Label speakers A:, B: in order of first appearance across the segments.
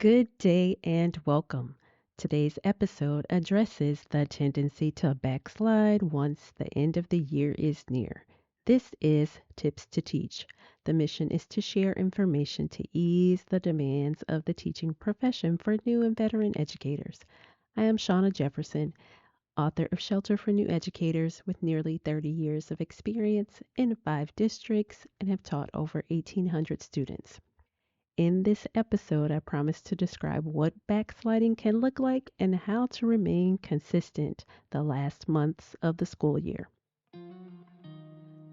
A: Good day and welcome. Today's episode addresses the tendency to backslide once the end of the year is near. This is Tips to Teach. The mission is to share information to ease the demands of the teaching profession for new and veteran educators. I am Shauna Jefferson, author of Shelter for New Educators with nearly 30 years of experience in 5 districts and have taught over 1,800 students. In this episode, I promise to describe what backsliding can look like and how to remain consistent the last months of the school year.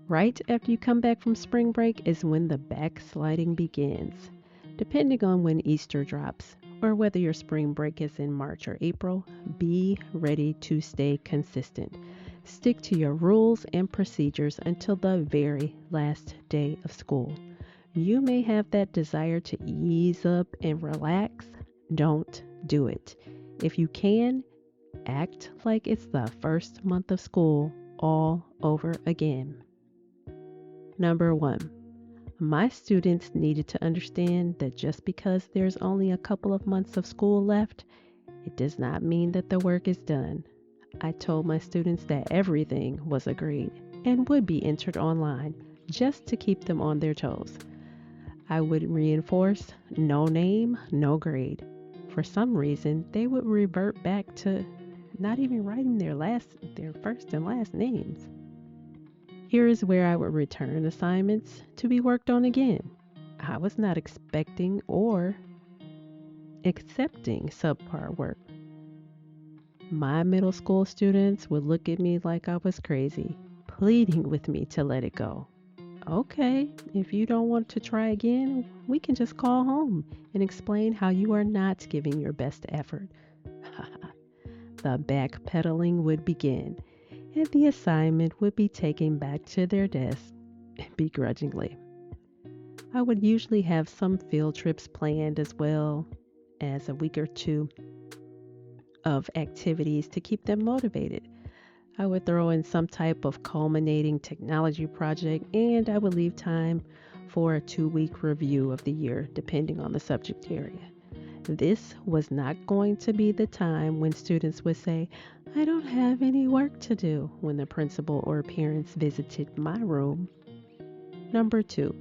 A: Right after you come back from spring break is when the backsliding begins. Depending on when Easter drops, or whether your spring break is in March or April, be ready to stay consistent. Stick to your rules and procedures until the very last day of school. You may have that desire to ease up and relax. Don't do it. If you can, act like it's the first month of school all over again. Number one, my students needed to understand that just because there's only a couple of months of school left, it does not mean that the work is done. I told my students that everything was agreed and would be entered online just to keep them on their toes. I would reinforce no name, no grade. For some reason, they would revert back to not even writing their first and last names. Here is where I would return assignments to be worked on again. I was not expecting or accepting subpar work. My middle school students would look at me like I was crazy, pleading with me to let it go. Okay, if you don't want to try again, we can just call home and explain how you are not giving your best effort. The backpedaling would begin, and the assignment would be taken back to their desk begrudgingly. I would usually have some field trips planned as well as a week or two of activities to keep them motivated. I would throw in some type of culminating technology project and I would leave time for a 2 week review of the year, depending on the subject area. This was not going to be the time when students would say, I don't have any work to do when the principal or parents visited my room. Number two,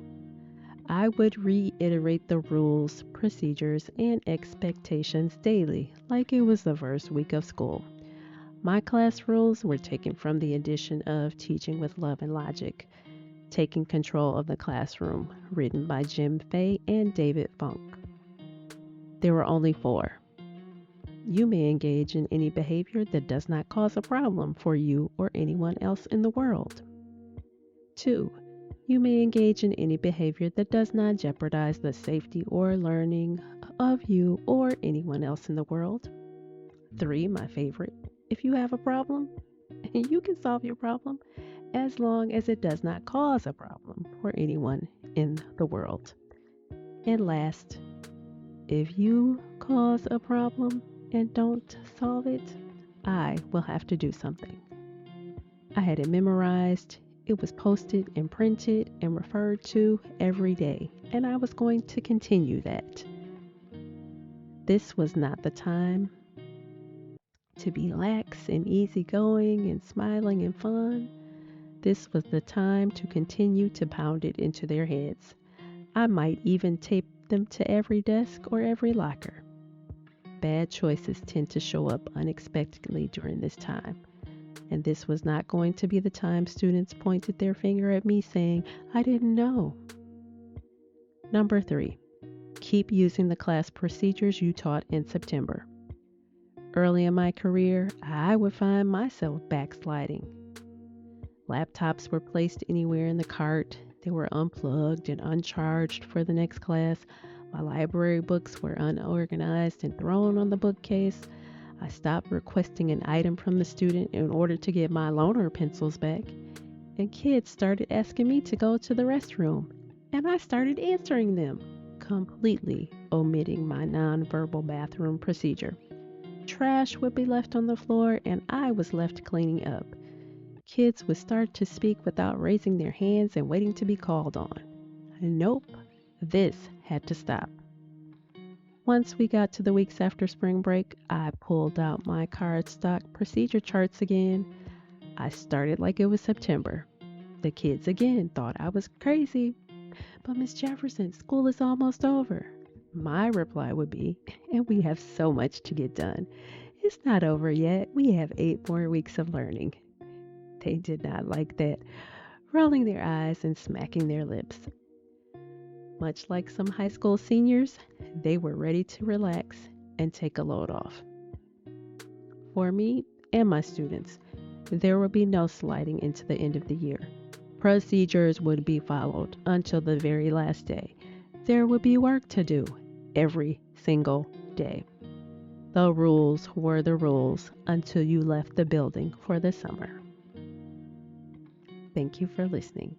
A: I would reiterate the rules, procedures, and expectations daily, like it was the first week of school. My class rules were taken from the edition of Teaching with Love and Logic, Taking Control of the Classroom, written by Jim Fay and David Funk. There were only four. You may engage in any behavior that does not cause a problem for you or anyone else in the world. 2. You may engage in any behavior that does not jeopardize the safety or learning of you or anyone else in the world. 3, my favorite. If you have a problem, you can solve your problem as long as it does not cause a problem for anyone in the world. And last, if you cause a problem and don't solve it, I will have to do something. I had it memorized, it was posted and printed and referred to every day, and I was going to continue that. This was not the time to be lax and easygoing and smiling and fun. This was the time to continue to pound it into their heads. I might even tape them to every desk or every locker. Bad choices tend to show up unexpectedly during this time. And this was not going to be the time students pointed their finger at me saying, I didn't know. Number 3, keep using the class procedures you taught in September. Early in my career, I would find myself backsliding. Laptops were placed anywhere in the cart. They were unplugged and uncharged for the next class. My library books were unorganized and thrown on the bookcase. I stopped requesting an item from the student in order to get my loaner pencils back. And kids started asking me to go to the restroom. And I started answering them, completely omitting my nonverbal bathroom procedure. Trash would be left on the floor and I was left cleaning up. Kids would start to speak without raising their hands and waiting to be called on. Nope, this had to stop. Once we got to the weeks after spring break, I pulled out my cardstock procedure charts again. I started like it was September. The kids again thought I was crazy. But Miss Jefferson, school is almost over. My reply would be, and we have so much to get done. It's not over yet. We have 8 more weeks of learning. They did not like that, rolling their eyes and smacking their lips. Much like some high school seniors, they were ready to relax and take a load off. For me and my students, there will be no sliding into the end of the year. Procedures would be followed until the very last day. There would be work to do every single day. The rules were the rules until you left the building for the summer. Thank you for listening.